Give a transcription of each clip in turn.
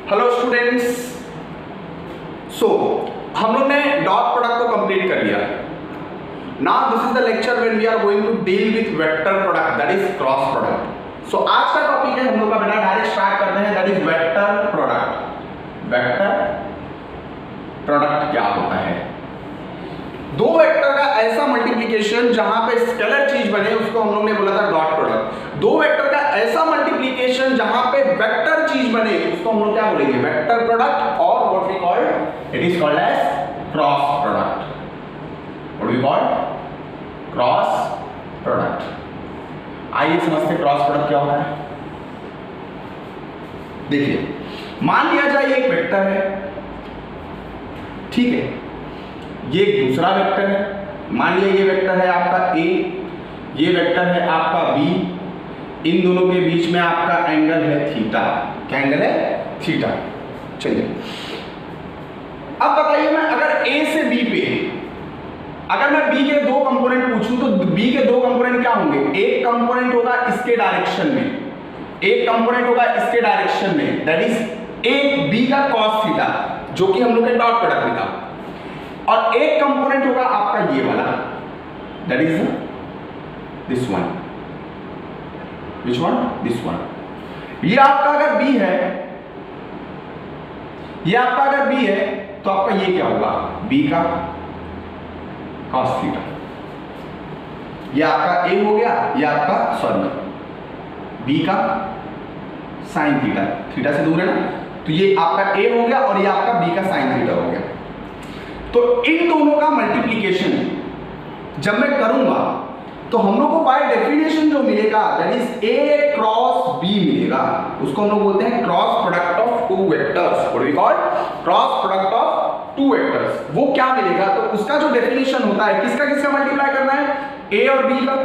Hello students, सो हम लोग ने डॉट प्रोडक्ट को कंप्लीट कर लिया। Now this is the lecture when we are going to deal with vector product, that is cross product. So आज का टॉपिक है हम लोग का, बेटा डायरेक्ट स्टार्ट करते हैं, that is vector product. Vector product क्या होता है? दो वेक्टर का ऐसा मल्टीप्लिकेशन जहां पे स्केलर चीज बने उसको हम लोग ने बोला था डॉट प्रोडक्ट। दो वेक्टर का ऐसा मल्टीप्लिकेशन जहां पे वेक्टर चीज बने उसको हम लोग क्या बोलेंगे? वेक्टर प्रोडक्ट, और what we called, it is called as cross product. What we called? Cross product. आइए समझते हैं क्रॉस प्रोडक्ट क्या होता है। देखिए, मान लिया जाए एक वेक्टर है, ठीक है, ये एक दूसरा वेक्टर है। मान लिया ये वेक्टर है आपका ए, ये वेक्टर है आपका बी, इन दोनों के बीच में आपका एंगल है थीटा। क्या एंगल है? थीटा। चलिए अब बताइए, मैं अगर ए से बी पे, अगर मैं बी के दो कंपोनेंट पूछूं तो बी के दो कंपोनेंट क्या होंगे? एक कंपोनेंट होगा इसके डायरेक्शन में, एक कंपोनेंट होगा इसके डायरेक्शन में, दैट इज एक बी का cos थीटा, जो कि हम लोग ने डॉट प्रोडक्ट में था, और एक कंपोनेंट होगा आपका ये वाला, that is this one. Which one? This one. ये आपका अगर बी है, ये आपका अगर बी है तो आपका ये क्या होगा? बी का cos थीटा। ये आपका ए हो गया, ये आपका सॉरी बी का साइन थीटा, थीटा से दूर है ना, तो ये आपका ए हो गया और ये आपका बी का साइन थीटा हो गया। तो इन दोनों का मल्टीप्लिकेशन जब मैं करूंगा तो हम लोग को बाय डेफिनेशन जो मिलेगा that is a cross b मिलेगा, उसको हम लोग बोलते हैं cross product of two vectors. What we call? Cross product of two vectors. वो क्या मिलेगा? तो उसका जो डेफिनेशन होता है, किसका किसका मल्टीप्लाई करना है? ए और बी का,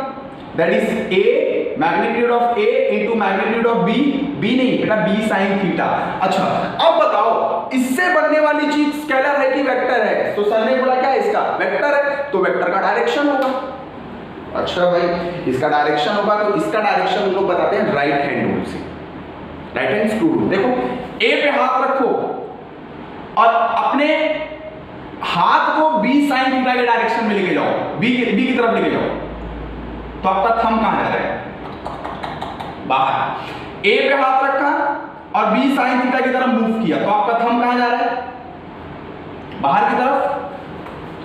that is a magnitude of a into magnitude of b, b नहीं बेटा बी साइन थीटा। अच्छा अब बताओ, इससे बनने वाली चीज स्केलर है कि वेक्टर है? तो सर ने बोला क्या इसका वेक्टर है, तो वेक्टर का डायरेक्शन होगा। अच्छा भाई, इसका डायरेक्शन होगा तो इसका डायरेक्शन हम लोग बताते हैं राइट हैंड रूल से, राइट हैंड स्क्रू रूल। देखो ए पे हाथ रखो और अपने हाथ को बी साइन थीटा के डायरेक्शन में लेके जाओ, बी की तरफ लेके जाओ, तो आपका थंब कहां जा रहा है? बाहर। ए पे हाथ रखा और बी साइन थीटा की तरफ मूव किया, तो आपका थंब कहां जा रहा है? बाहर की तरफ।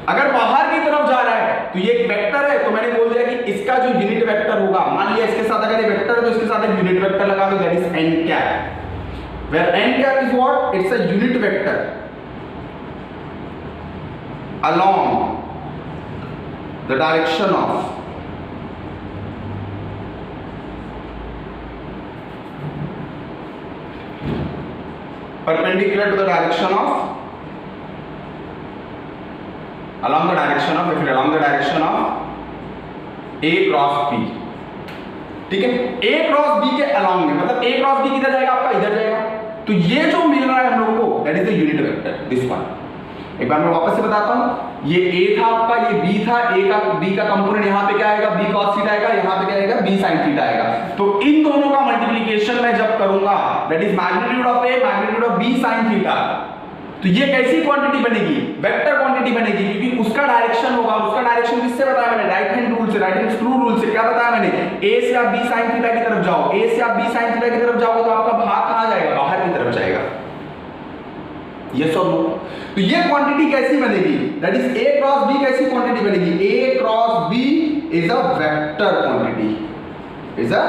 अगर बाहर की तरफ जा रहा है तो ये एक वेक्टर है, तो मैंने बोल दिया कि इसका जो यूनिट वेक्टर होगा, मान लिया इसके साथ अगर ये वेक्टर है तो इसके साथ एक यूनिट वेक्टर लगा दो, that is n cap, where n cap is what? It's a unit vector along the direction of perpendicular to the direction of, along the direction of, if along the direction of a cross b, ठीक है, a cross b के along में, मतलब a cross b किधर जाएगा? आपका इधर जाएगा। तो ये जो मिल रहा है हम लोग को that is the unit vector, this one. एक बार मैं वापस से बताता हूं, ये a था आपका, ये b था, a का b का कंपोनेंट यहां पे क्या आएगा? b cos थीटा आएगा, यहां पे क्या आएगा? b sin थीटा आएगा। तो इन दोनों का मल्टीप्लिकेशन मैं जब करूंगा that is magnitude of a magnitude of b sin theta, तो ये कैसी क्वांटिटी बनेगी? वेक्टर क्वांटिटी बनेगी, क्योंकि उसका डायरेक्शन होगा। उसका डायरेक्शन किससे बताया मैंने? राइट हैंड रूल से, राइट हैंड स्क्रू रूल से। क्या बताया मैंने? a से आप b sin थीटा की तरफ जाओ, a से आप b sin थीटा की तरफ जाओगे तो आपका भाग कहां जाएगा? बाहर की तरफ जाएगा। यस और नो? तो ये क्वांटिटी कैसी बनेगी? That is a cross b कैसी क्वांटिटी बनेगी? a cross b is a vector quantity, is a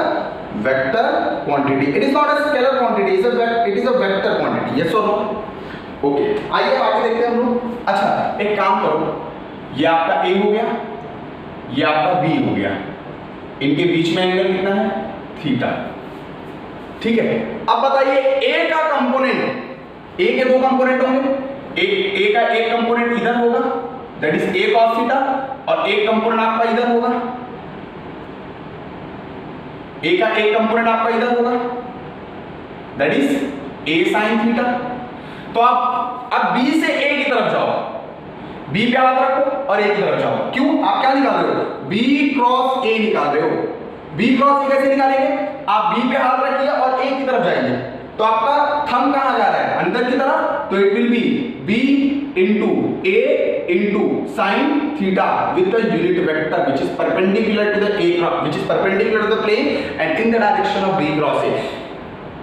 vector quantity. It is not a scalar quantity, it is a vector quantity. Yes और no? Okay, आइए आगे देखते हैं हम लोग। अच्छा एक काम करो, ये आपका a हो गया, ये आपका b हो गया, इनके बीच में एंगल कितना है? थीटा। ठीक है, अब बताइए a का कंपोनेंट, a के दो कंपोनेंट होंगे, a का एक कंपोनेंट इधर होगा that is a cos theta, और एक कंपोनेंट आपका इधर होगा, a का एक कंपोनेंट आपका इधर होगा that is a sin theta. तो आप अब b से a की तरफ जाओ, b पे हाथ रखो और a की तरफ जाओ। क्यों? आप क्या निकाल रहे हो? b क्रॉस a निकाल रहे हो। b क्रॉस a कैसे निकालेंगे? आप b पे हाथ रखिए और a की तरफ जाइए, तो आपका थंब कहां जा रहा है, अंदर की तरफ, तो it will be b into a into sin theta with the unit vector which is perpendicular to the plane and in the direction of b cross a.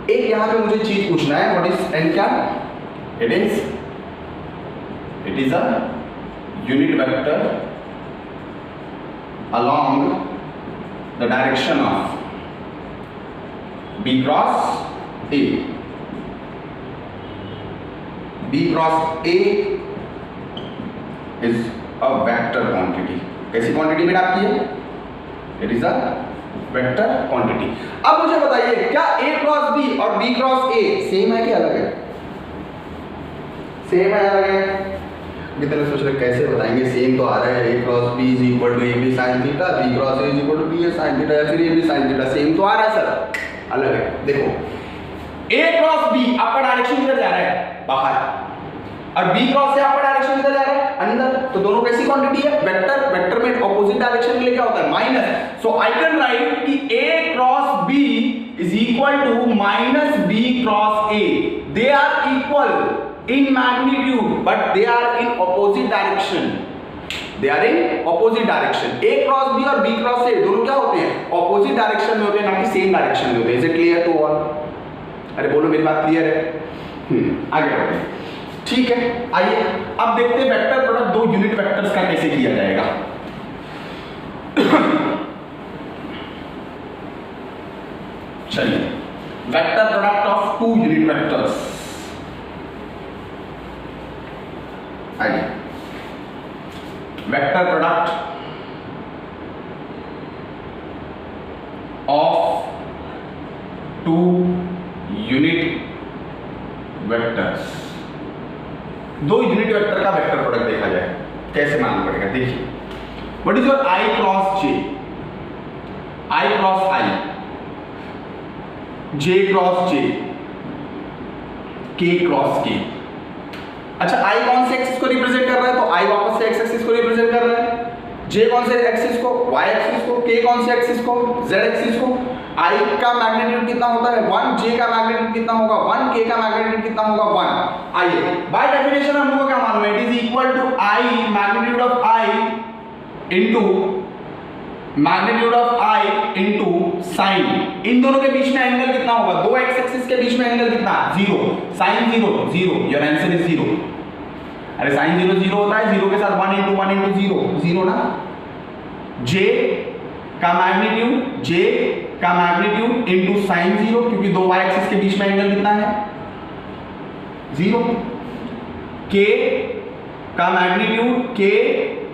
एक यहां पे मुझे चीज पूछना है, व्हाट इज एंड क्या, it is a unit vector along the direction of b cross a. b cross a is a vector quantity. कैसी quantity में आपकी है, it is a vector quantity. अब मुझे बताइए क्या a क्रॉस b और b क्रॉस a सेम है कि अलग है, सेम है अलग है, कितने सोच रहे कैसे बताएंगे, सेम तो आ रहा है, a cross b is equal to ab sin theta, b cross a is equal to ba sin theta या फिर ab sin थीटा, सेम तो आ रहा है सर, अलग है. देखो a क्रॉस b आपका डायरेक्शन किधर जा रहा है, बाहर, और b क्रॉस से आपका डायरेक्शन किधर जा रहा है, अंदर, तो दोनों कैसी क्वांटिटी है, वेक्टर, वेक्टर में ऑपोजिट डायरेक्शन के लिए क्या होता है, minus. So I can write कि a cross b is equal to minus b cross a. They are equal in magnitude but they are in opposite direction. They are in opposite direction. A cross b और b cross a दोनों क्या होते हैं, opposite direction में होते हैं, ना कि same direction में होते हैं. Is it clear to all? अरे बोलो मेरी बात क्लियर है. आगे बढ़ते हैं. ठीक है, आइए अब देखते हैं वेक्टर प्रोडक्ट दो यूनिट वेक्टर्स का कैसे किया जाएगा. चलिए, vector product of two unit vectors. आइए, vector product of two unit vectors. दो यूनिट वेक्टर का वेक्टर प्रोडक्ट देखा जाए, कैसे मालूम पड़ेगा. देखिए, what is your i cross j, i cross i, j cross j, k cross के. अच्छा, आई कौन से एक्सिस को रिप्रेजेंट कर रहा है, तो आई वापस से एक्स एक्सिस को रिप्रेजेंट कर रहा है, जे कौन से एक्सिस को, वाई एक्सिस को, के कौन से एक्सिस को, जेड एक्सिस को. आई का मैग्नीट्यूड कितना होता है 1, जे का मैग्नीट्यूड कितना होगा 1, के का मैग्नीट्यूड कितना होगा 1. आइए, बाय डेफिनेशन हम लोगों को क्या मालूम है, it is equal to i magnitude of i into magnitude of i into sine. इन दोनों के बीच में एंगल कितना होगा, दो एक्स एक्सिस के बीच में एंगल कितना, 0. Sine 0 0, your answer is 0. अरे साइन 0 0 होता है, 0 के साथ 1 into 1 into 0 0 ना. j का मैग्नीट्यूड, j का मैग्नीट्यूड इनटू साइन 0, क्योंकि दो y एक्सिस के बीच में एंगल कितना है 0. k का मैग्नीट्यूड, k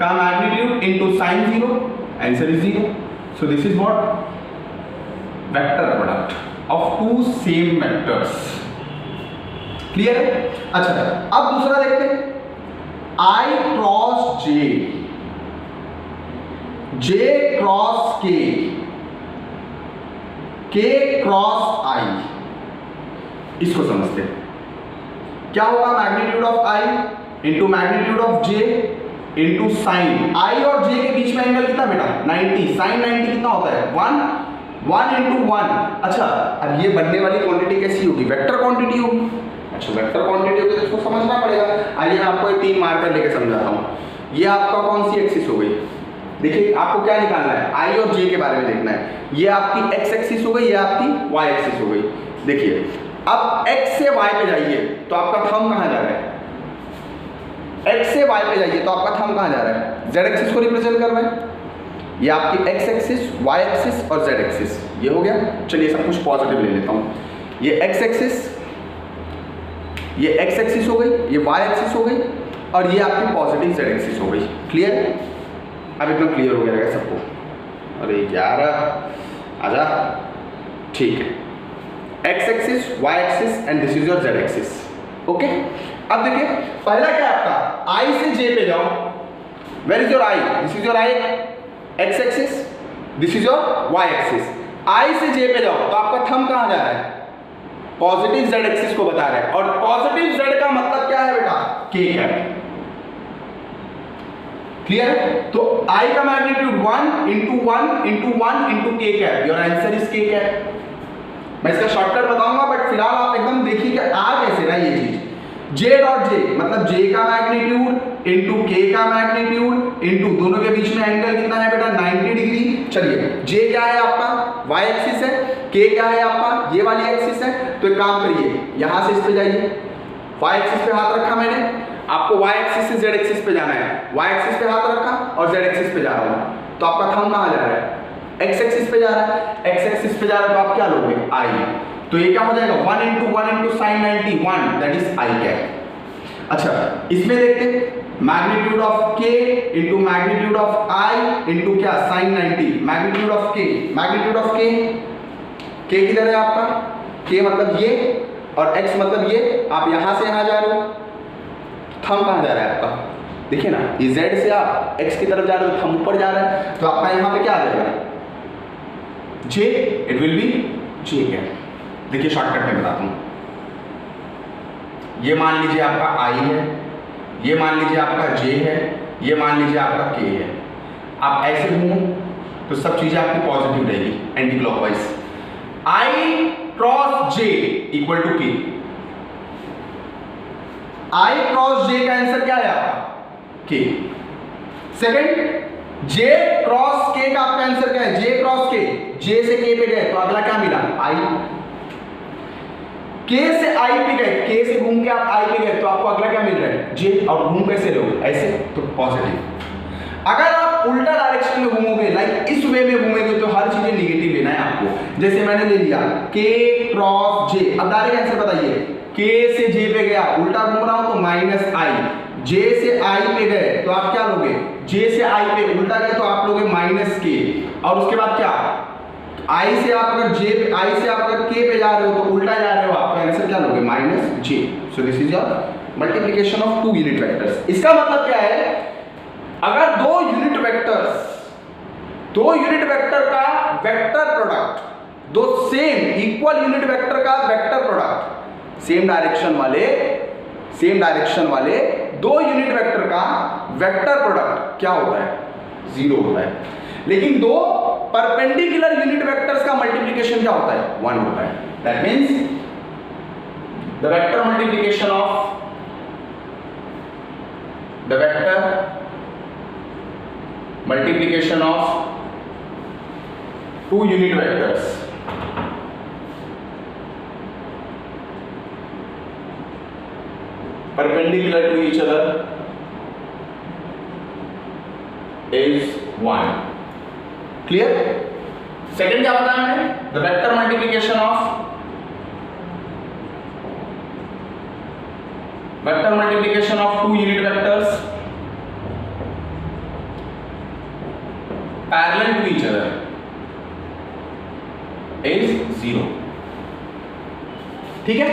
का magnitude into sine 0, answer is 0. So this is what, vector product of two same vectors. Clear है. अच्छा, अब दूसरा देखते हैं, I cross J, J cross K, K cross I. इसको समझते हैं. क्या होगा, magnitude of I into magnitude of J into sine. I और J के बीच में एंगल कितना बेटा, 90. साइन 90 कितना होता है 1 इंटू 1. अच्छा, अब ये बनने वाली क्वांटिटी कैसी होगी, वेक्टर क्वांटिटी होगी. अच्छा, वेक्टर क्वांटिटी होगी तो इसको समझना पड़ेगा. आइए मैं आपको 3 मार्कर लेके समझाता हूँ. ये आपका कौन सी एक्सिस हो गई, देखिए आपको क्या निकालना है, आई और जे के बारे में देखना है. ये आपकी एक्स एक्सिस हो गई, ये आपकी वाई एक्सिस हो गई. देखिए, अब एक्स से वाई पे जाइए तो आपका थंब कहाँ जा रहा है, एक्स से वाई पे जाइए तो आपका थंब कहाँ जा रहा है, जेड एक्सिस को रिप्रेजेंट कर रहा है. ये आपकी एक्स एक्सिस, वाई एक्सिस और जेड एक्सिस, ये हो गया. चलिए सब कुछ पॉजिटिव ले लेता हूँ. ये एक्स एक्सिस, ये एक्स एक्सिस हो गई, ये वाई एक्सिस हो गई, और ये आपकी पॉजिटिव जेड एक्सिस हो गई. क्लियर, अब एकदम क्लियर हो गया सबको. अरे यार आजा, ठीक है. X axis, y axis and this is your z axis. Okay, अब देखिए पहला क्या है आपका, आई से जे पे जाओ. Where is your i, this is your i x axis, this is your y axis. I से जे पे जाओ तो आपका थंब कहाँ जा रहा है, पॉजिटिव जेड एक्सिस को बता रहा है. और पॉजिटिव जेड का मतलब क्या है बेटा, के कैप. क्लियर है. तो आई का मैग्नीट्यूड 1 इंटू 1 इंटू 1 इंटू के कैप, योर आंसर इज के कैप. मैं इसका शॉर्टकट बताऊंगा, बट फिलहाल आप एकदम जे डॉट जे मतलब जे का मैग्नीट्यूड इंटू के का मैग्नीट्यूड इंटू दोनों के बीच में एंगल कितना है बेटा 90 डिग्री। चलिए जे क्या है आपका y एक्सिस है, के क्या है आपका ये वाली एक्सिस है। तो एक काम करिए यहां से इस पे जाइए, y एक्सिस पे हाथ रखा मैंने, आपको y एक्सिस से z एक्सिस पे जाना है, y एक्सिस पे हाथ रखा और z एक्सिस पे जा रहा हूं। तो आपका थंब कहां जा रहा है x एक्सिस पे जा रहा है, x एक्सिस पे जा रहा है तो आप क्या लोगे i। तो ये क्या हो जाएगा 1 into sin 90 1 that is i cap. अच्छा इसमें देखते magnitude of k into magnitude of i into क्या sin 90 मैग्नीट्यूड ऑफ k किधर है आपका k मतलब ये और x मतलब ये। आप यहां से यहां जा रहे हो, थंब कहां जा रहा है आपका देखिए ना, ये z से आप x की तरफ जा रहे हो, थंब ऊपर जा रहा है तो आपका यहां पे क्या आ जाएगा j, it will be j cap. देखिए शॉर्टकट में बताता हूं, ये मान लीजिए आपका i है, ये मान लीजिए आपका j है, ये मान लीजिए आपका k है। आप ऐसे घूमो तो सब चीजें आपकी पॉजिटिव रहेगी anti clockwise. i cross j equal to k, i cross j का आंसर क्या है आपका k। Second j cross k का आपका आंसर क्या है, j क्रॉस k, j से k पे गए तो अगला क्या मिला i। K से I पे गए, K से घूम के आप I पे गए तो आपको अगला क्या मिल रहा है J, और घूम कैसे रहो ऐसे तो पॉजिटिव। अगर आप उल्टा डायरेक्शन में घूमोगे लाइक इस वे में घूमेंगे तो हर चीजें निगेटिव लेना है आपको। जैसे मैंने ले लिया K क्रॉस J, अब डायरेक्ट आंसर बताइए, K से J पे गया उल्टा घूम रहा हूं तो माइनस I, J से I पे गए तो आप क्या लोगे, J से I पे उल्टा गए तो आप लोगे माइनस K, और उसके बाद क्या I से आप अगर J पे, I से आप अगर K पे जा रहे हो तो उल्टा जा रहे हो, आपका आंसर क्या लोगे minus J। So this is your multiplication of two unit vectors. इसका मतलब क्या है, अगर दो यूनिट वेक्टर का वेक्टर प्रोडक्ट, दो सेम इक्वल यूनिट वेक्टर का वेक्टर प्रोडक्ट, सेम डायरेक्शन वाले दो यूनिट वेक्टर का वेक्टर प्रोडक्ट क्या होता है 0 होता है। लेकिन दो परपेंडिकुलर यूनिट वेक्टर्स का मल्टीप्लिकेशन क्या होता है 1 होता है। That means the vector multiplication of two unit vectors perpendicular to each other is 1। Clear. Second क्या बताया मैंने, the vector multiplication of two unit vectors parallel to each other is 0। ठीक है।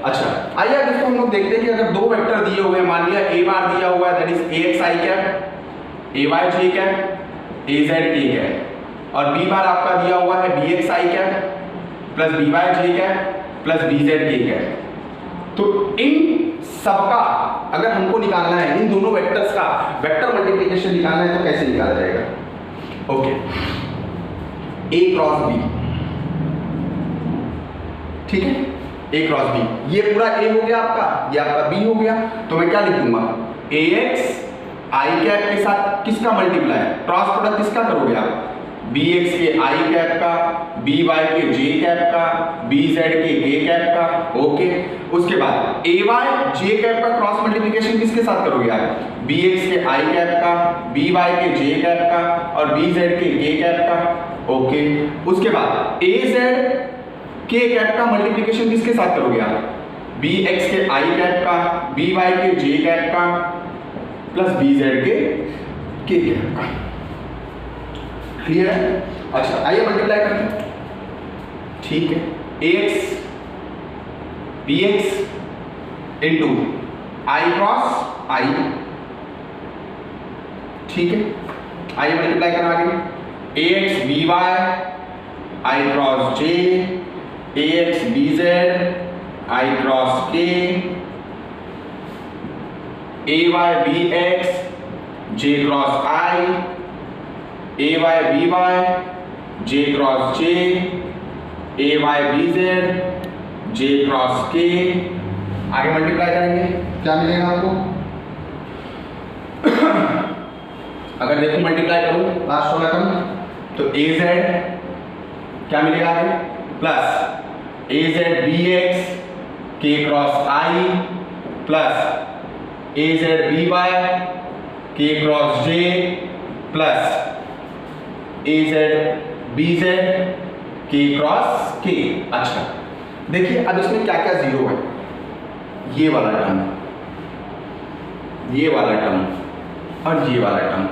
अच्छा आइए अब इसको हम लोग देखते हैं कि अगर दो वेक्टर दिए हुए हैं, मान लिया a बार दिया हुआ है that is ax i cap, ay j cap, az k cap, और b बार आपका दिया हुआ है bx i cap plus by j cap plus bz k cap. तो इन सबका अगर हमको निकालना है, इन दोनों वेक्टर्स का वेक्टर मल्टीप्लिकेशन निकालना है तो कैसे निकाला जाएगा। ओके a क्रॉस b, ठीक है, a क्रॉस b, ये पूरा a हो गया आपका, ये आपका b हो गया। तो मैं क्या लिख दूंगा ax i कैप के साथ किसका मल्टीप्लाई, क्रॉस प्रोडक्ट किसका करोगे आप, bx के i कैप का, by के j कैप का, bz के k कैप का। ओके उसके बाद ay j कैप का क्रॉस मल्टीप्लिकेशन किसके साथ करोगे आप, bx के i कैप का, by के j कैप का और bz के k कैप का। ओके उसके बाद az k कैप का मल्टीप्लिकेशन किसके साथ करोगे आप, bx के i कैप का, by के j कैप का प्लस bz के k कैप का। क्लियर है। अच्छा आइए मल्टीप्लाई करते हैं। ठीक है, ax bx into i cross i, ठीक है। आइए मल्टीप्लाई करना आगे, ax by i cross j, ax bz i cross k, ay bx j cross i, ay by j cross j, ay bz j cross k, आगे multiply करेंगे क्या मिलेगा आपको? अगर देखो मल्टीप्लाई करूं लास्ट वाला टर्म तो AZ क्या मिलेगा आगे plus AZBX K cross I plus AZBY K cross J plus AZBZ K cross K। अच्छा देखिए अब इसमें क्या क्या जीरो है, ये वाला टर्म, ये वाला टर्म और ये वाला टर्म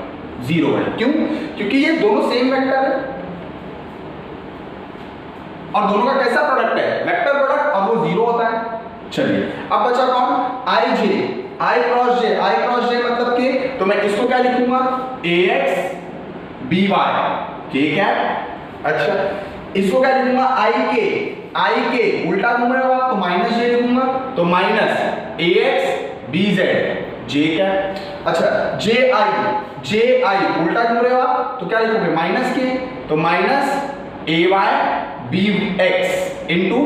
जीरो है। क्यों? क्योंकि ये दोनों सेम वेक्टर है और दोनों का कैसा प्रोडक्ट है? वेक्टर प्रोडक्ट, और वो जीरो होता है। चलिए अब बचा कौन? IJ, I cross J, I cross J मतलब के, तो मैं इसको क्या लिखूंगा? AX BY K cap. अच्छा इसको क्या लिखूंगा? IK उल्टा घूमेगा तो माइनस J लिखूंगा, तो minus AX BZ J cap. अच्छा JI उल्टा घूमेगा तो क्या लिखोगे? माइनस K, तो माइनस AY BX इनटू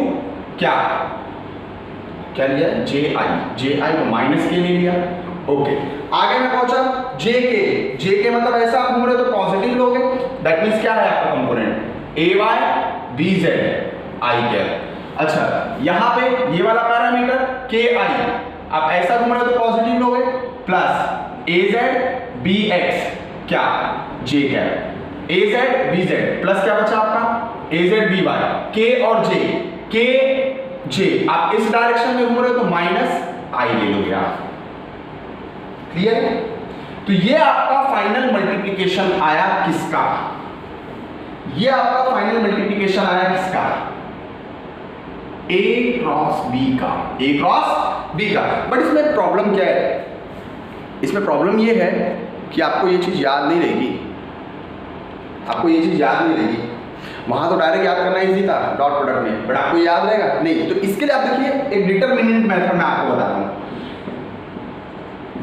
क्या लिया? JI तो माइनस K ले लिया। ओके आगे मैं पहुंचा JK मतलब ऐसा आप घूम रहे हो तो पॉजिटिव लोगे, दैट मींस क्या है आपका component? AY BZ I cap. अच्छा यहां पे ये वाला पैरामीटर KI आप ऐसा घूम रहे हो तो पॉजिटिव लोगे, प्लस AZ BX क्या? J cap. AZ BZ plus क्या बचा आपका? AZ BY K और J आप इस डायरेक्शन में घूम रहे हो तो माइनस I ले लोगे आप। क्लियर है? तो ये आपका फाइनल मल्टीप्लिकेशन आया किसका? ये आपका फाइनल मल्टीप्लिकेशन आया किसका? A क्रॉस B का, A क्रॉस B का। बट इसमें प्रॉब्लम क्या है? इसमें प्रॉब्लम ये है कि आपको ये चीज याद नहीं रहेगी, वहां तो डायरेक्ट याद करना इजी था डॉट प्रोडक्ट में, बट आपको याद रहेगा नहीं। तो इसके लिए आप देखिए एक डिटरमिनेंट मेथड मैं आपको बताता हूं।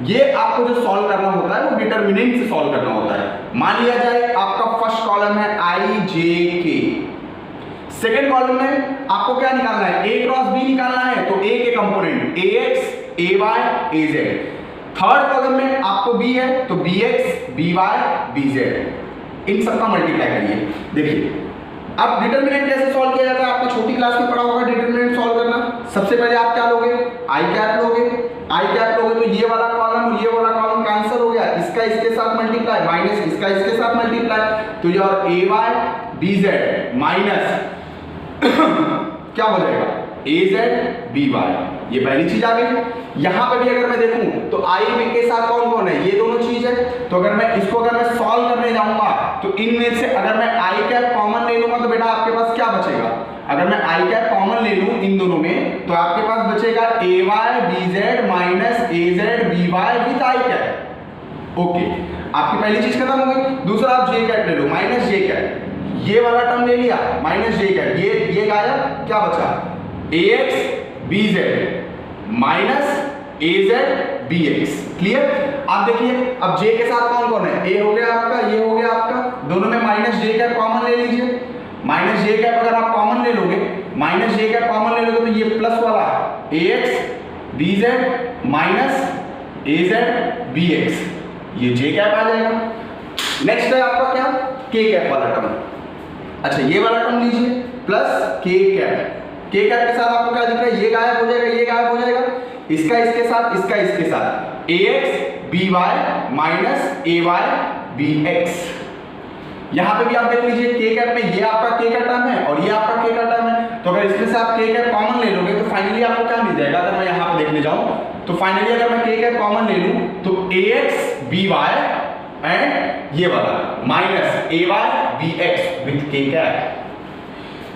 ये आपको जो सॉल्व करना होता है वो डिटरमिनेंट से सॉल्व करना होता है। मान लिया जाए आपका फर्स्ट कॉलम है IJK, सेकंड कॉलम में आपको क्या निकालना है? A क्रॉस B निकालना है, तो A के component AX AY AZ। Third column में आपको B है तो BX BY BZ, इन सबका मल्टीप्लाई करिए। देखिए अब डिटरमिनेंट कैसे सॉल्व किया जाता है, आपने छोटी क्लास में पढ़ा होगा डिटरमिनेंट सॉल्व करना। सबसे पहले आप क्या लोगे? I कैप लोगे तो ये वाला कॉलम और ये वाला कॉलम कैंसिल हो गया, इसका इसके साथ मल्टीप्लाई, माइनस इसका इसके साथ मल्टीप्लाई, तो योर AY BZ माइनस क्या हो जाएगा? AZ BY। ये पहली चीज आ गई। यहां पे भी अगर मैं देखूं तो I के साथ कौन कौन है? ये दोनों चीज है। तो अगर मैं सॉल्व करने जाऊंगा तो इनमें से अगर मैं I कैप कॉमन ले लूंगा तो बेटा आपके पास क्या बचेगा? अगर मैं I कैप कॉमन ले लूं इन दोनों में तो आपके पास बचेगा AY BZ minus AZ BY with I cap. Okay आपकी पहली चीज खत्म हो गई। दूसरा आप J कैप ले लो, माइनस J कैप, ये वाला टर्म ले लिया, माइनस J कैप, ये गायब, क्या बचा? AX BZ minus AZ BX। Clear? आप देखिए अब J के साथ कौन कौन है? A हो गया आपका, ये हो गया आपका, दोनों में माइनस J कैप कॉमन ले लीजिए। माइनस J कैप अगर आप कॉमन ले लोगे, माइनस J कैप कॉमन ले लोगे तो ये प्लस वाला AX BZ minus AZ BX, ये J कैप आ जाएगा। नेक्स्ट है आपका क्या? K कैप वाला टर्म। अच्छा ये वाला टर्म लीजिए प्लस K कैप के साथ आपको क्या दिख रहा है? ये गायब हो जाएगा, ये गायब हो जाएगा, इसका इसके साथ, इसका इसके साथ, AX BY minus AY BX। यहां पे भी आप देख लीजिए K कैप में ये आपका K का टर्म है और ये आपका K का टर्म है, तो अगर इसमें से आप K कैप कॉमन ले लोगे तो फाइनली आपको क्या मिल जाएगा? अगर मैं यहां पे देखने जाऊं तो फाइनली अगर मैं K कैप कॉमन ले लूं तो AX BY एंड ये वाला minus AY BX with K cap.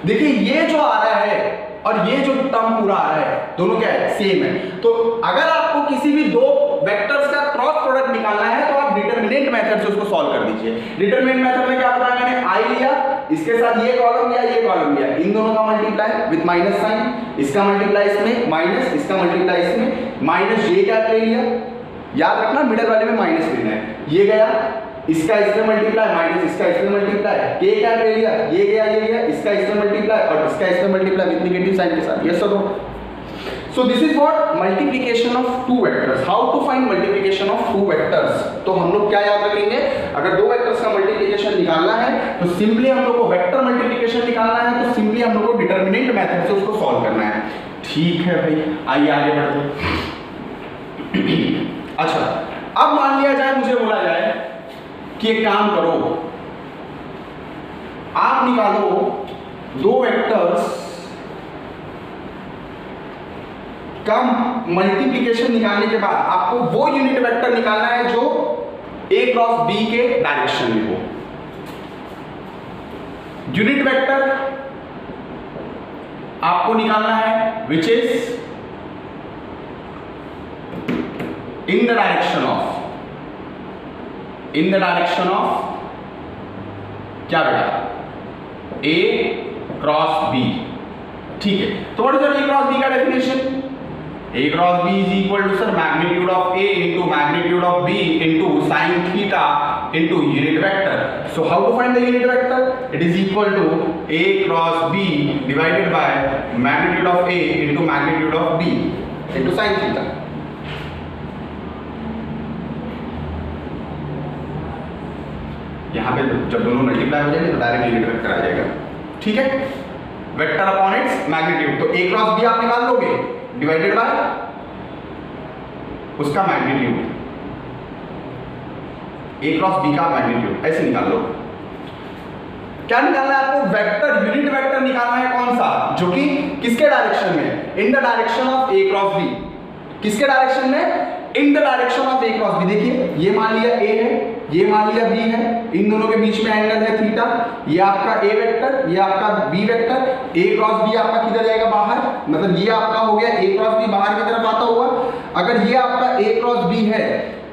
देखिए ये जो आ रहा है और ये जो टर्म पूरा आ रहा है दोनों क्या है? सेम है। तो अगर आपको किसी भी दो वेक्टर्स का क्रॉस प्रोडक्ट निकालना है तो आप डिटरमिनेंट मेथड से उसको सॉल्व कर दीजिए। डिटरमिनेंट मेथड में क्या बताया मैंने? I लिया, इसके साथ ये कॉलम लिया, ये कॉलम लिया, इन दोनों का मल्टीप्लाई विद माइनस साइन, इसका मल्टीप्लाई इसमें माइनस, इसका मल्टीप्लाई इसमें माइनस, J कैप ले लिया, याद रखना मिडिल वाले में माइनस लेना है, ये गया, इसका इसमें मल्टीप्लाई माइनस इसका इसमें मल्टीप्लाई, K कैप ले लिया, ये गया, इसका इसमें मल्टीप्लाई और इसका इसमें मल्टीप्लाई विद नेगेटिव साइन के साथ। यस और no? So this is what multiplication of two vectors. How to find multiplication of two vectors? तो हम लोग क्या याद रखेंगे, अगर दो वेक्टर्स का मल्टीप्लिकेशन निकालना है तो सिंपली हम लोग को वेक्टर मल्टीप्लिकेशन निकालना है, तो सिंपली हम लोग को डिटरमिनेंट मेथड से उसको सॉल्व करना है। ठीक है भाई, आइए आगे बढ़ते हैं। अच्छा, अब मान लिया जाए, मुझे बोला जाए कि एक काम करो, आप निकालो दो वेक्टर्स का मल्टीप्लिकेशन निकालने के बाद आपको वो यूनिट वेक्टर निकालना है जो a क्रॉस b के डायरेक्शन में हो। यूनिट वेक्टर आपको निकालना है which is in the direction of क्या बेटा, a क्रॉस b। ठीक है, तो what is a cross b का definition? A cross B is equal to sir magnitude of A into magnitude of B into sin theta into unit vector. So how to find the unit vector? It is equal to A cross B divided by magnitude of A into magnitude of B into sin theta. यहाँ पे जब दोनों multiply हो जाएंगे तो direct unit vector आ जाएगा। ठीक है, वेक्टर अपॉन इट्स मैग्नीट्यूड, तो A क्रॉस B आप निकाल लोगे डिवाइडेड बाय उसका मैग्नीट्यूड, A क्रॉस B का मैग्नीट्यूड, ऐसे निकाल लो। क्या निकालना है आपको? वेक्टर, यूनिट वेक्टर निकालना है, कौन सा, जो कि किसके डायरेक्शन में, in the direction of A cross B। किसके डायरेक्शन में? In the direction of A cross B। देखिए, ये मान लिया A है, ये मान लिया B है, इन दोनों के बीच में एंगल है थीटा, ये आपका A वेक्टर, ये आपका B vector. A cross B आपका किधर जाएगा? बाहर, मतलब ये आपका हो गया A क्रॉस B बाहर की तरफ आता हुआ। अगर ये आपका A क्रॉस B है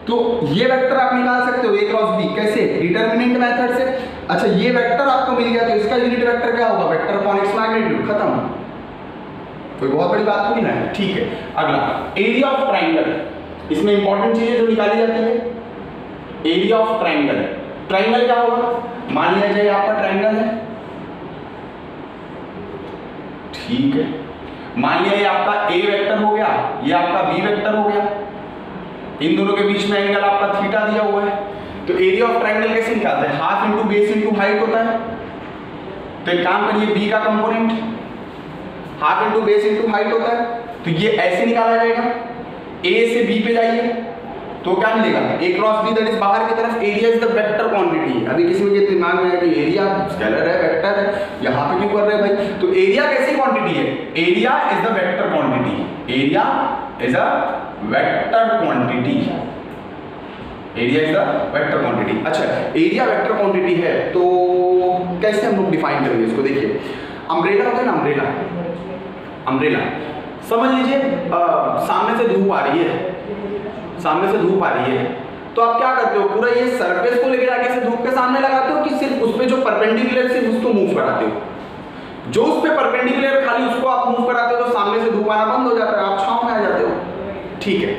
तो ये वेक्टर आप निकाल सकते हो A क्रॉस B, कैसे? डिटरमिनेंट मेथड से। अच्छा, ये वेक्टर आपको मिल गया तो इसका यूनिट वेक्टर क्या होगा? वेक्टर अपॉन इट्स मैग्नीट्यूड, खत्म। कोई बहुत बड़ी बात थोड़ी ना है। ठीक है, अगला एरिया ऑफ ट्राइंगल। इसमें इंपॉर्टेंट चीजें जो निकाली जाती है, एरिया ऑफ ट्राइंगल। ट्राइंगल क्या होगा? मान लिया जाए आपका ट्राइंगल है, ठीक है, मान लिया ये आपका A वेक्टर हो गया, ये आपका B वेक्टर हो गया, इन दोनों के बीच में एंगल आपका थीटा दिया हुआ है। तो एरिया ऑफ ट्राइंगल कैसे निकालते हैं? Half into base into height होता है। तो एक काम करिए, B का component half into base into height होता है, तो ये ऐसे निकाला जाएगा। A से B पे जाइए तो क्या मिलेगा? A cross B, that is बाहर की तरफ। Area is the vector quantity. अभी किसी में दिमाग में है कि एरिया स्केलर है, वेक्टर है, यहाँ पे क्यों कर रहे हैं भाई? तो एरिया कैसी क्वांटिटी है? Area is the vector quantity. Area is a vector quantity. Area is the vector quantity. अच्छा, एरिया वेक्टर क्वांटिटी है तो कैसे हम लोग डिफाइन करेंगे इसको? देखिए, अम्ब्रेला होता है ना, अम्ब्रेला समझ लीजिए, सामने से धूप आ रही है, सामने से धूप आ रही है, तो आप क्या करते हो? पूरा ये सरफेस को लेकर आके से धूप के सामने लगाते हो कि सिर्फ उस पे जो परपेंडिकुलर सिर्फ उसको मूव कराते हो? जो उस पे परपेंडिकुलर खाली उसको आप मूव कराते हो तो सामने से धूप आना बंद हो जाता है, आप छांव में आ जाते हो। ठीक है,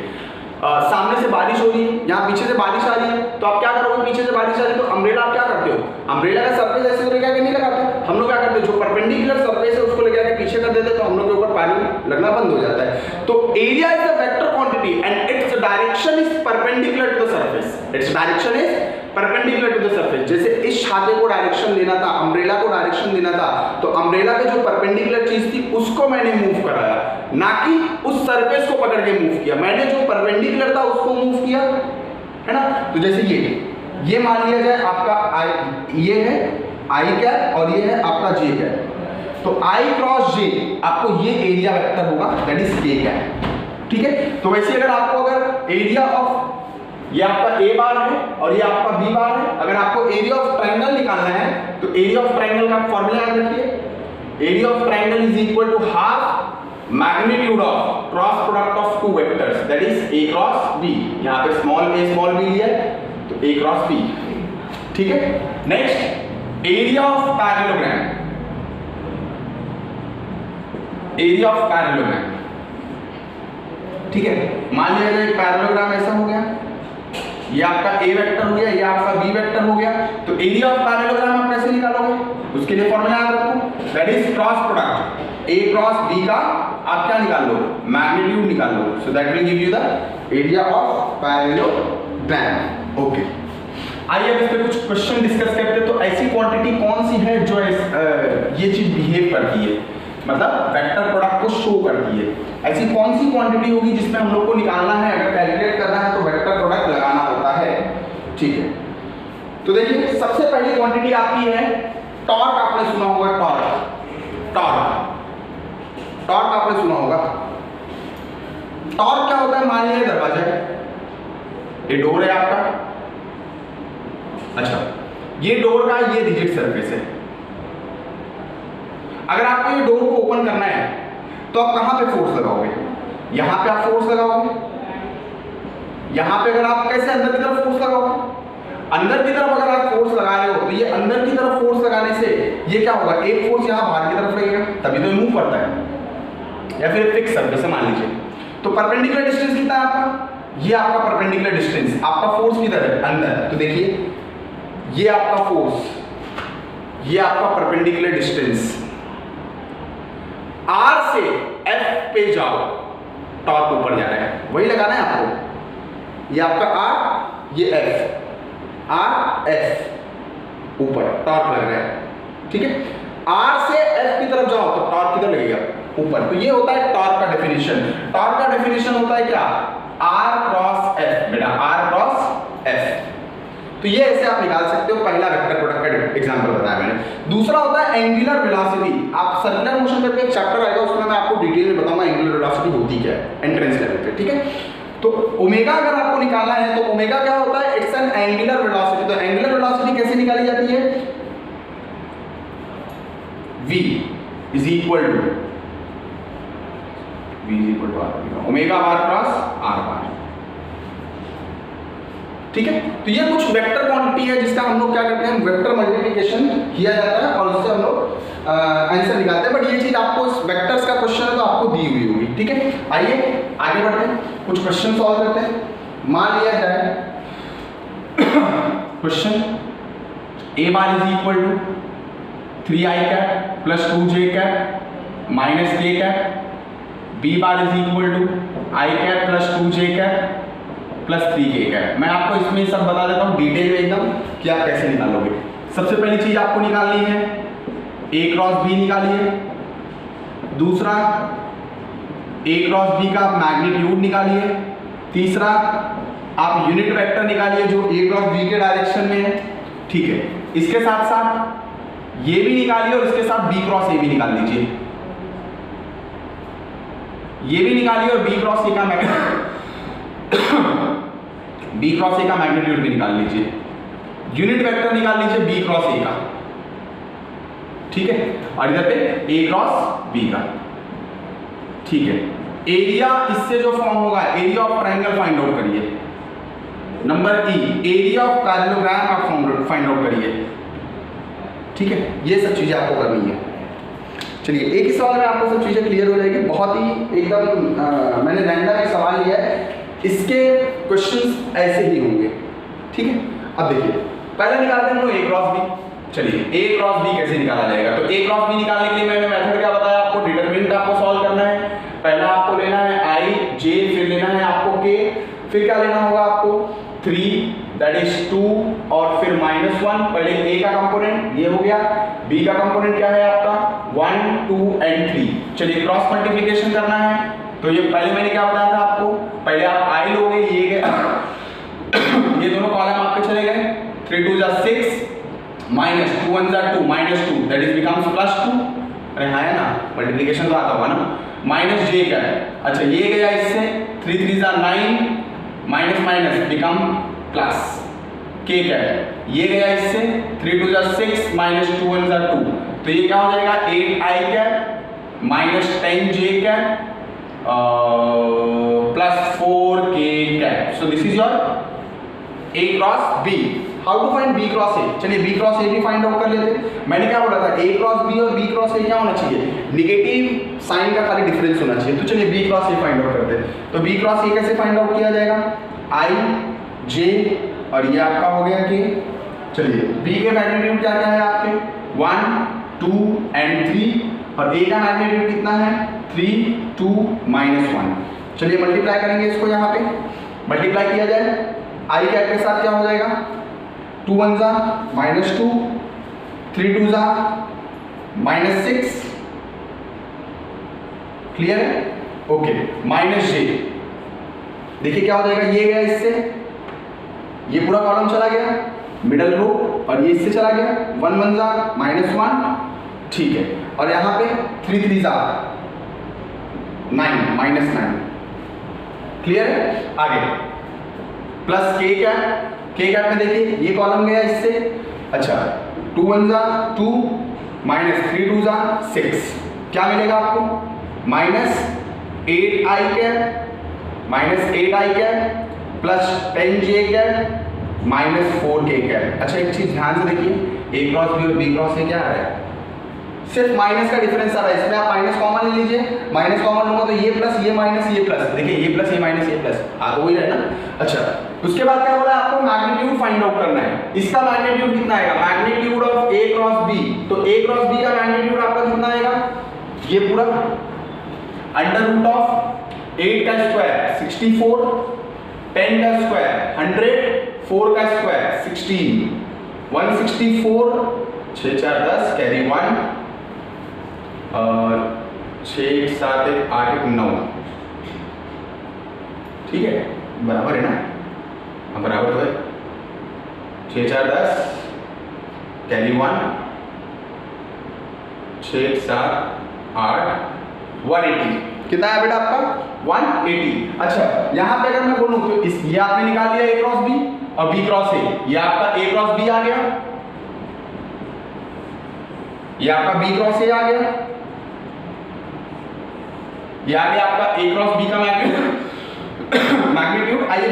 सामने से बारिश हो रही है, यहाँ पीछे से बारिश आ रही है, तो आप क्या करोगे? पीछे से बारिश आ रही है तो अम्ब्रेला आप क्या करते हो? अम्ब्रेला का सरफेस ऐसे लेकर आके नहीं लगाते, हम लोग क्या करते हैं? जो परपेंडिकुलर सरफेस है उसको लेकर आके पीछे कर देते, तो हम लोग के ऊपर पानी लगना बंद हो जाता है। तो area is the vector quantity and its direction is perpendicular to the surface. Its direction is perpendicular to the surface. जैसे इस छाते को डायरेक्शन देना था, अम्ब्रेला को डायरेक्शन देना था, तो अम्ब्रेला पे जो परपेंडिकुलर चीज थी उसको मैंने मूव कराया, ना कि उस सरफेस को पकड़ के मूव किया। मैंने जो परपेंडिकुलर था उसको मूव किया, है ना? तो जैसे ये मान लिया जाए आपका I, ये है I कैप और ये है आपका J कैप। तो I क्रॉस J आपको ये एरिया वेक्टर होगा, दैट इज K कैप। ठीक है, तो वैसे अगर आपको अगर एरिया ऑफ, ये आपका A बार है और ये आपका B बार है, अगर आपको एरिया ऑफ ट्राइंगल निकालना है तो एरिया ऑफ ट्राइंगल का फॉर्मूला याद रखिए। Area of triangle is equal to half magnitude of cross product of two vectors, that is A cross B। यहाँ पे स्मॉल a स्मॉल b लिया है तो A क्रॉस B। ठीक है, next area of parallelogram. Area of parallelogram, ठीक है, मान लिया जाए पैरेललोग्राम ऐसा हो गया, ये आपका A वेक्टर हो गया, ये आपका B वेक्टर हो गया। तो एरिया ऑफ पैरेललोग्राम आप कैसे निकालोगे? उसके लिए फॉर्मूला याद रखो, that is cross product A cross B का आप क्या निकाल लो, मैग्नीट्यूड निकाल लो। So that will give you the area of parallelogram. Okay, आइए अब इस पे कुछ क्वेश्चन डिस्कस करते हैं। तो ऐसी क्वांटिटी कौन सी है जो ये चीज बिहेव करती है, मतलब वेक्टर प्रोडक्ट को शो करती है? ऐसी कौन सी क्वांटिटी होगी जिसमें हम लोग को निकालना है, अगर कैलकुलेट करना है तो वेक्टर प्रोडक्ट लगाना होता है। ठीक है, तो देखिए सबसे पहली क्वांटिटी आपकी है टॉर्क। आपने सुना होगा टॉर्क, टॉर्क आपने सुना होगा। टॉर्क क्या होता है? मान लीजिए दरवाजा है, ये डोर है आपका। अच्छा, ये डोर का ये रिजिड सरफेस है। अगर आपको ये डोर को ओपन करना है तो आप कहां पे फोर्स लगाओगे? यहां पे आप फोर्स लगाओगे। यहां पे अगर आप कैसे अंदर की तरफ फोर्स लगाओगे? अंदर की तरफ अगर आप फोर्स लगा रहे हो तो ये अंदर की तरफ फोर्स लगाने से ये क्या होगा, एक फोर्स यहां बाहर की तरफ लगेगा, तभी तो मूव करता है। या फिर फिक्स सरफेस मान लीजिए, तो परपेंडिकुलर डिस्टेंस कितना है आपका? ये आपका परपेंडिकुलर डिस्टेंस, आपका फोर्स किधर है? अंदर। तो देखिए ये आपका फोर्स, ये आपका परपेंडिकुलर डिस्टेंस। R से F पे जाओ, टॉर्क ऊपर जा रहा है, वही लगाना है आपको। ये आपका R, ये F, R F ऊपर टॉर्क लग रहा है। ठीक है, R से F की तरफ जाओ तो टॉर्क किधर लगेगा? ऊपर। तो ये होता है टॉर्क का डेफिनेशन। टॉर्क का डेफिनेशन होता है क्या? R क्रॉस F, बेटा R क्रॉस F। तो ये ऐसे आप निकाल सकते हो। पहला वेक्टर प्रोडक्ट का एग्जांपल बताया मैंने। दूसरा होता है एंगुलर वेलोसिटी। आप सर्कुलर मोशन करके एक चैप्टर आएगा, उसमें मैं आपको डिटेल में बताऊंगा एंगुलर वेलोसिटी होती क्या है एंट्रेंस लेवल पे। ठीक है, तो ओमेगा अगर आपको निकालना है तो ओमेगा क्या होता है? It's an angular velocity. तो एंगुलर वेलोसिटी कैसे निकाली जाती है? v is equal to r, omega bar cross r bar. ठीक है, तो ये कुछ वेक्टर क्वांटिटी है जिसका हम लोग क्या करते हैं, वेक्टर मल्टीप्लिकेशन किया जाता है और उससे हम लोग आंसर निकालते हैं। बट ये चीज आपको वेक्टर्स का क्वेश्चन है तो आपको दी हुई होगी। ठीक है, आइए आगे बढ़ते हैं, कुछ क्वेश्चन सॉल्व करते हैं। मान लिया जाए question a bar is equal to 3i cap plus 2j cap minus k cap, b bar is equal to i cap plus 2j cap plus 3k cap. मैं आपको इसमें सब बता देता हूँ डिटेल में एकदम कि आप कैसे निकालोगे। सबसे पहली चीज आपको निकालनी है a क्रॉस b निकालिए। दूसरा a क्रॉस b का मैग्नीट्यूड निकालिए। तीसरा आप यूनिट वेक्टर निकालिए जो a क्रॉस b के डायरेक्शन में है। ठीक है, इसके साथ साथ ये भी निकालिए और इसके साथ b क्रॉस a भी निकाल लीजिए। ये भी निकालिए और b क्रॉस a का b क्रॉस a का मैग्नीट्यूड भी निकाल लीजिए। यूनिट वेक्टर निकाल लीजिए b क्रॉस a का। ठीक है, और इधर पे a क्रॉस b का। ठीक है, एरिया इससे जो फॉर्म होगा, area of triangle find out करिए। Number E, area of parallelogram आप फाइंड आउट करिए। ठीक है, ये सब चीजें आपको करनी है। चलिए एक ही सवाल में आपको सब चीजें क्लियर हो जाएगी। बहुत ही एकदम मैंने रैंडम एक सवाल लिया है, इसके क्वेश्चंस ऐसे ही होंगे। ठीक है, अब देखिए पहले निकालते हैं हम लोग a क्रॉस b। चलिए a क्रॉस b कैसे निकाला जाएगा? तो a क्रॉस b निकालने के लिए मैंने मेथड क्या बताया आपको? डिटरमिनेंट आपको सॉल्व करना है। पहला आपको लेना है i, j, फिर लेना है आपको k, फिर क्या लेना होगा आपको 3 दैट इज 2 और फिर -1। पहले a का कंपोनेंट ये हो गया, b का कंपोनेंट क्या है आपका 1, 2 एंड 3। चलिए क्रॉस मल्टीप्लिकेशन करना है। तो ये पहले मैंने क्या बताया था आपको, पहले आप i लोगे, ये ये दोनों कॉलम आपके चले गए। 3 2 जा 6 माइनस 2 1 जा 2 -2 दैट इज बिकम्स +2। अरे हाँ है ना, मल्टीप्लिकेशन तो आता होगा ना। माइनस j क्या है? अच्छा ये गया इससे, 3 3 जा 9 minus minus become plus. k क्या है? ये गया इससे, 3 2 जा 6 माइनस 2 1 जा 2। तो ये क्या हो जाएगा 8i cap minus 10j cap plus 4k cap. So this is your a cross b। How to find b cross a? चलिए b क्रॉस a भी फाइंड आउट कर लेते हैं। मैंने क्या बोला था, a क्रॉस b और b क्रॉस a क्या होना चाहिए? नेगेटिव साइन का खाली डिफरेंस होना चाहिए। तो चलिए b cross a find out करते हैं। तो b क्रॉस a कैसे फाइंड आउट किया जाएगा? i j और ये आपका हो गया k। चलिए b के मैग्नीट्यूड क्या क्या है आपके 1 2 एंड 3 और a का मैग्नीट्यूड कितना है 3 2 -1। चलिए मल्टीप्लाई करेंगे इसको, यहाँ पे मल्टीप्लाई किया जाए आई कैप के साथ, क्या हो जाएगा 2 1 जा -2, 3 2 जा -6, क्लियर है? ओके, -j, देखिए क्या हो जाएगा, ये गया इससे, ये पूरा कॉलम चला गया मिडल रो, और ये इससे चला गया 1 1 जा -1, ठीक है। और यहाँ पे 3 3 जा 9 -9, क्लियर है? आगे प्लस के कैप में देखिए ये कॉलम गया इससे, अच्छा 2 1 जा 2 -3 2 जा 6, क्या मिलेगा आपको -8i cap plus 10j cap -4k cap. अच्छा एक चीज ध्यान से देखिए, a क्रॉस b और b क्रॉस a क्या आ रहा है, सिर्फ माइनस का डिफरेंस आ रहा है, इसमें आप माइनस कॉमन ले लीजिए, माइनस कॉमन लूंगा तो ये प्लस ये माइनस ये प्लस, देखिए ये प्लस ये माइनस ये प्लस आ तो वही रहे ना। अच्छा उसके बाद क्या बोला आपको, मैग्नीट्यूड फाइंड आउट करना है, इसका मैग्नीट्यूड कितना आएगा, magnitude of a cross b, तो a क्रॉस b का मैग्नीट्यूड आपका कितना आएगा, ये पूरा अंडर रूट ऑफ 8 का स्क्वायर 64, 10 का स्क्वायर 100, 4 का स्क्वायर 16, 164, 6 4 10 कैरी 1 और 6 1 7 1 8 1 9, ठीक है बराबर है ना, हाँ बराबर तो है, 6 4 10 कैरी 1, 6 1 7 8 180, कितना है बेटा आपका 180। अच्छा यहाँ पे अगर मैं बोलूं तो इस ये आपने निकाल लिया a क्रॉस b और b क्रॉस a, ये आपका a क्रॉस b आ गया, ये आपका b क्रॉस a आ गया, ये आ गया आपका a क्रॉस b का मैग्नीट्यूड। आइए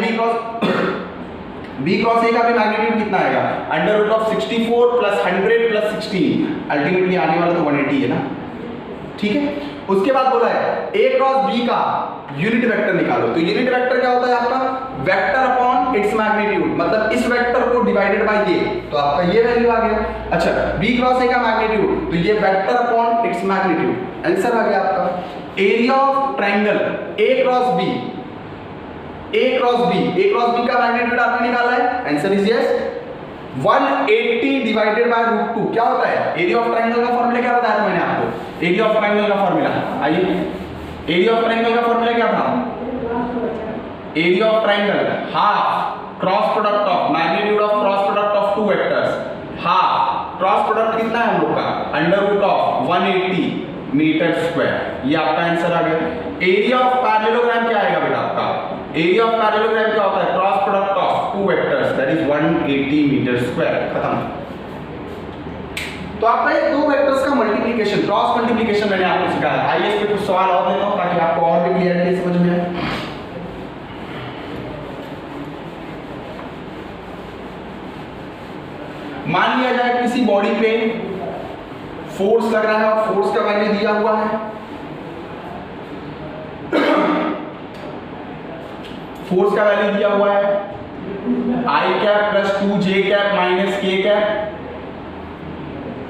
b क्रॉस a का भी मैग्नीट्यूड कितना आएगा, under root of 64 plus 100 plus 16, ultimately आने वाला तो 180 है ना, ठीक है। उसके बाद बोला है a क्रॉस b का यूनिट वेक्टर निकालो, तो यूनिट वेक्टर क्या होता है आपका, वेक्टर अपॉन इट्स मैग्नीट्यूड, मतलब इस वेक्टर को डिवाइडेड बाय ये, तो आपका ये वैल्यू आ गया। अच्छा b क्रॉस a का मैग्नीट्यूड, तो ये vector upon its magnitude, answer आ गया आपका। Area of triangle a cross b का मैग्नीट्यूड आपने निकाला है, answer is yes 180 divided by root 2, क्या होता है, एरिया ऑफ ट्रायंगल का फॉर्मूला क्या बताया था मैंने आपको, एरिया ऑफ ट्रायंगल का फॉर्मूला, आइए एरिया ऑफ ट्रायंगल का फॉर्मूला क्या था, area of triangle half cross product of magnitude of cross product of two vectors, half cross product कितना है हम लोग का, under root of 180 metre square, ये आपका आंसर आ गया। एरिया ऑफ पैरेललोग्राम क्या आएगा बेटा आपका, एरिया ऑफ पैरेललोग्राम क्या होता है, cross product of two vectors that is 180 metre square, खत्म। तो आपका ये दो वेक्टर्स का मल्टीप्लिकेशन, क्रॉस मल्टीप्लिकेशन मैंने आपको सिखाया। आइए इस पे कुछ सवाल और लेता हूं ताकि आपको और भी क्लियरिटी समझ में आए। मान लिया जाए किसी बॉडी पे फोर्स लग रहा है और फोर्स का वैल्यू दिया हुआ है, फोर्स का वैल्यू दिया हुआ है i cap plus 2j cap minus k cap,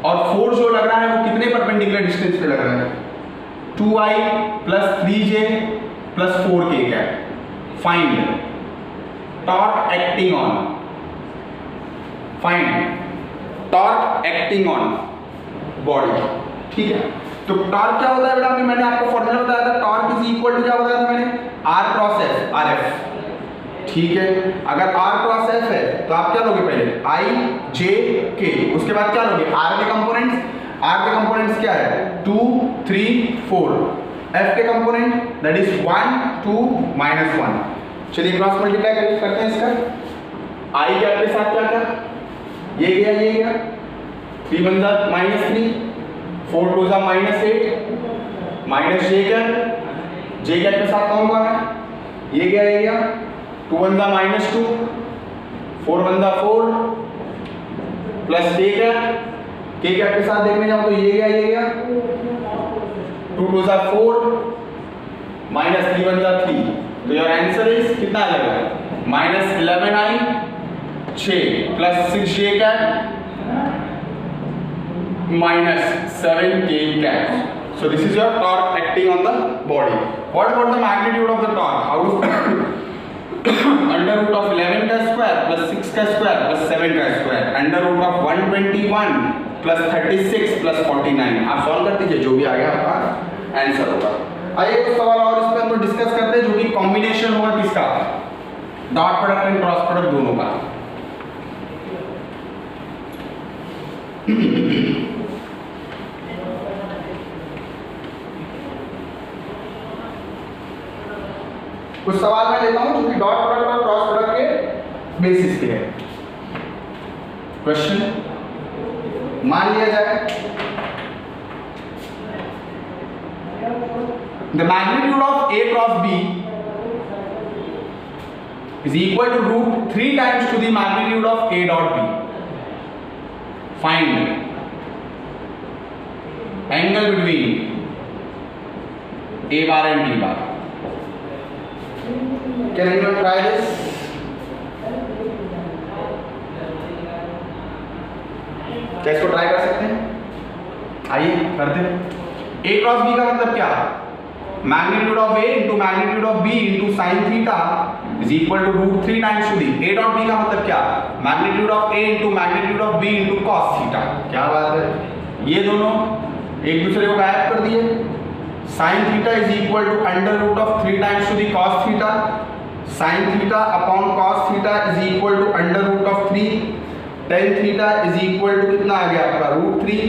और फोर्स जो लग रहा है वो कितने परपेंडिकुलर डिस्टेंस पे लग रहा है, 2i plus 3j plus 4k cap. Find torque acting on, find torque acting on body, ठीक है। तो टॉर्क क्या होता है बेटा, मैंने आपको फॉर्मूला बताया था, टॉर्क इज इक्वल टू क्या बताया था मैंने, r क्रॉस f, RF, ठीक है। अगर r क्रॉस f है तो आप क्या लोगे, पहले i j k, उसके बाद क्या लोगे r के कंपोनेंट्स क्या है 2 3 4, f के कंपोनेंट दैट इज 1 2 -1। चलिए क्रॉस मल्टीप्लाई करते हैं इसका, i कैप के साथ क्या क्या, ये गया 3 1 जा -3, 4 2 जा -8 माइनस j कैप के साथ कौन कौन है, ये गया 2 1 जा -2, 4 1 जा 4 प्लस k कैप के साथ देखने जाओ तो ये गया 2 2 जा 4 माइनस 3 1 जा 3, तो योर आंसर इज कितना आ जाएगा -11i 6 plus 6j cap minus 7k cap. So this is your torque acting on the body. What about the magnitude of the torque? How to under root of 11 का square plus 6 का square plus 7 का square under root of 121 plus 36 plus 49. आप solve कर दीजिए, जो भी आ गया आपका आंसर होगा। आइए कुछ सवाल और इस पर हम डिस्कस करते हैं, जो कि कॉम्बिनेशन होगा किसका, dot product and cross product दोनों का। कुछ सवाल मैं लेता हूं जो कि डॉट प्रोडक्ट और क्रॉस प्रोडक्ट के बेसिस पे है। क्वेश्चन मान लिया जाए the magnitude of A cross B is equal to root 3 times to the magnitude of A dot B. Find angle between A bar and B bar. Can anyone try this? क्या इसको try कर सकते हैं? आइए करते हैं। A cross B का मतलब क्या है? Magnitude of A into magnitude of B into sin theta is equal to root 3 times to the A dot B का मतलब क्या? Magnitude of A into magnitude of B into cos theta। क्या बात है? ये दोनों एक दूसरे को गायब कर दिए। sin theta is equal to under root of 3 times to the cos theta। sin theta upon cos theta is equal to under root of 3। tan theta is equal to कितना आ गया आपका root 3।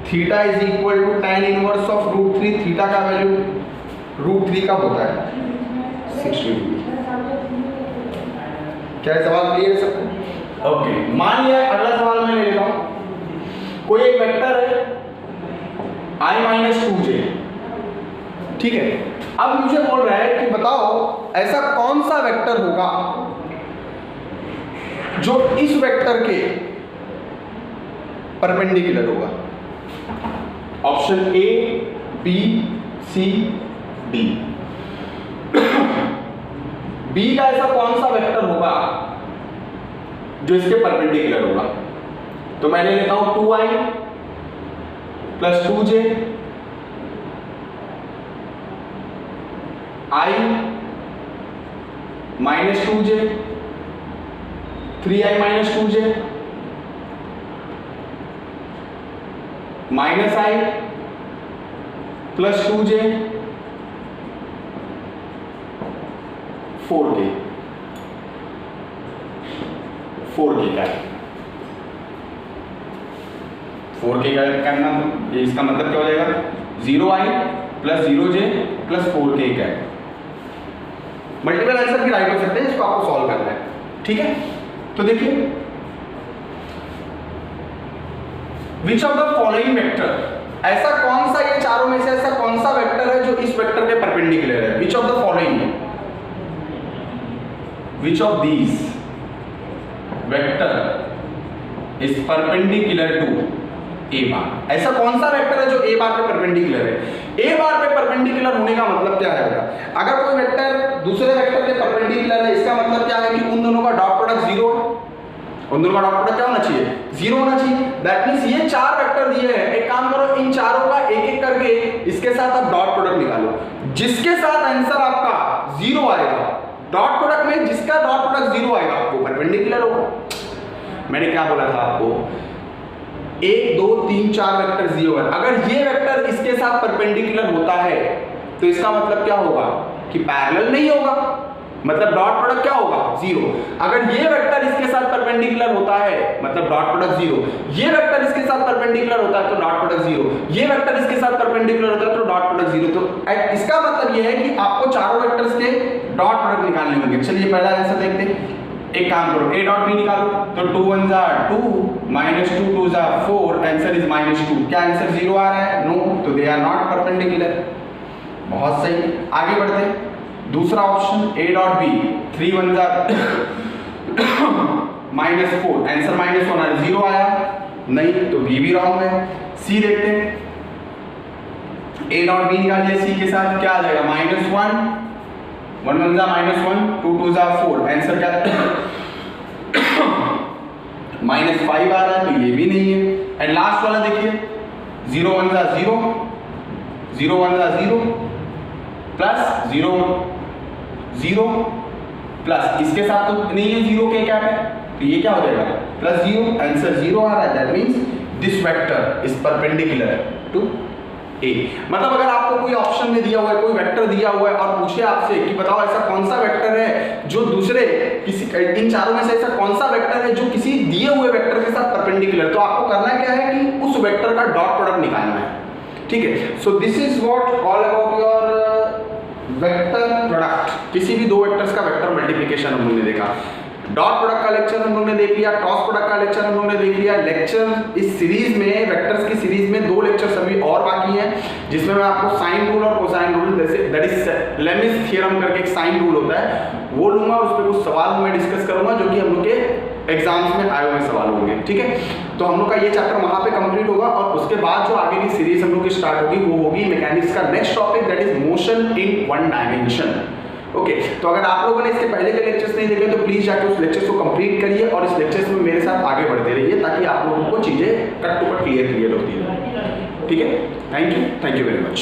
Theta is equal to tan inverse of root 3। Theta का value root 3 कब होता है? 60 degree. क्या सवाल clear है सबको? ओके, मान लिया अगला सवाल मैं ले लेता हूं। कोई एक वेक्टर है i-2j, ठीक है। अब मुझे बोल रहा है कि बताओ ऐसा कौन सा वेक्टर होगा जो इस वेक्टर के परपेंडिकुलर होगा। Option A, B, C, D. B का ऐसा कौन सा वेक्टर होगा जो इसके परपेंडिकुलर होगा? तो मैं ले लेता हूं 2i plus 2j i minus 2j 3i minus 2j minus i plus 2j 4k। 4k का 4k का करना, इसका मतलब क्या हो जाएगा? 0i plus 0j plus 4k का। मल्टीपल आंसर भी राइट हो सकते हैं, इसको आपको सॉल्व करना है, ठीक है। तो देखिए विच ऑफ द फॉलोइंग वेक्टर, ऐसा कौन सा, ये चारों में से ऐसा कौन सा वेक्टर है जो इस वेक्टर के परपेंडिकुलर है? Which of the following, which of these vector is perpendicular to a bar. ऐसा कौन सा वेक्टर है जो ए बार पे परपेंडिकुलर है? ए बार पे परपेंडिकुलर होने का मतलब क्या है? अगर कोई वेक्टर दूसरे वेक्टर के परपेंडिकुलर है, इसका मतलब क्या है कि उन दोनों का डॉट प्रोडक्ट 0 है। उन दोनों का डॉट प्रोडक्ट क्या होना चाहिए? 0 होना चाहिए। दैट मींस ये चार वेक्टर दिए हैं, एक काम करो इन चारों का एक एक करके इसके साथ आप डॉट प्रोडक्ट निकालो। जिसके साथ आंसर आपका 0 आएगा, डॉट प्रोडक्ट में जिसका डॉट प्रोडक्ट 0 आएगा वो परपेंडिकुलर होगा। मैंने क्या बोला था आपको? 1 2 3 4 वेक्टर 0 है। अगर ये वेक्टर इसके साथ परपेंडिकुलर होता है तो इसका मतलब क्या होगा कि पैरेलल नहीं होगा, मतलब डॉट प्रोडक्ट क्या होगा? 0। अगर ये वेक्टर इसके साथ परपेंडिकुलर होता है मतलब डॉट प्रोडक्ट 0। ये वेक्टर इसके साथ परपेंडिकुलर होता है तो डॉट प्रोडक्ट 0। ये वेक्टर इसके साथ परपेंडिकुलर होता है तो डॉट प्रोडक्ट 0। तो इसका मतलब ये है कि आपको चारों वेक्टर्स के डॉट प्रोडक्ट निकालने होंगे। चलिए पहला आंसर देखते हैं। एक काम करो, a डॉट b निकालो, तो 2 1 जा 2 माइनस 2 2 जा 4, आंसर इज -2। क्या आंसर 0 आ रहा है? नो, तो दे आर नॉट परपेंडिकुलर। बहुत सही, आगे बढ़ते हैं। दूसरा ऑप्शन a डॉट b, 3 1 जा -4, आंसर -1 आ रहा है, 0 आया नहीं, तो b भी रॉन्ग है। c देखते हैं, a डॉट b निकालिए, c के साथ क्या आ जाएगा? -1 1 1 जा -1 2 2 जा 4, आंसर क्या -5 आ रहा है, तो ये भी नहीं है। एंड लास्ट वाला देखिए, 0 1 जा 0 0 1 0 प्लस 0 0 प्लस इसके साथ तो नहीं है 0 के क्या है, तो ये क्या हो जाएगा प्लस 0, आंसर 0 आ रहा है, that means this vector is perpendicular to a. मतलब अगर आपको कोई ऑप्शन में दिया हुआ है, कोई वेक्टर दिया हुआ है और पूछे आपसे कि बताओ ऐसा कौन सा वेक्टर है जो दूसरे किसी इन चारों में से ऐसा कौन सा वेक्टर है जो किसी दिए हुए वेक्टर के साथ परपेंडिकुलर, तो आपको करना क्या है कि उस वेक्टर का डॉट प्रोडक्ट निकालना है, ठीक है। सो this is what all about your vector product. किसी भी दो वेक्टर्स का वेक्टर मल्टीप्लिकेशन हम लोगों ने देखा, डॉट प्रोडक्ट का लेक्चर हम लोगों ने देख लिया, क्रॉस प्रोडक्ट का लेक्चर हम लोगों ने देख लिया। लेक्चर इस सीरीज में, वेक्टर्स की सीरीज में 2 लेक्चर्स अभी और बाकी हैं, जिसमें मैं आपको साइन रूल और कोसाइन रूल, जैसे दैट इज लेमिस थ्योरम करके एक साइन रूल होता है, वो लूंगा और उस पर कुछ सवाल मैं डिस्कस करूंगा जो कि हम लोग के एग्जाम्स में आए हुए सवाल होंगे, ठीक है। तो हम लोग का ये चैप्टर वहां पे कंप्लीट होगा और उसके बाद जो आगे की सीरीज हम लोग की स्टार्ट होगी वो होगी मैकेनिक्स का next topic, that is motion in 1 dimension. Okay, तो अगर आप लोगों ने इसके पहले के लेक्चर्स नहीं देखे तो प्लीज जाके उस लेक्चर्स को कंप्लीट करिए और इस लेक्चर्स में मेरे साथ आगे बढ़ते रहिए ताकि आप लोगों को चीजें कट टू कट क्लियर होती रहे, ठीक है। Thank you very much.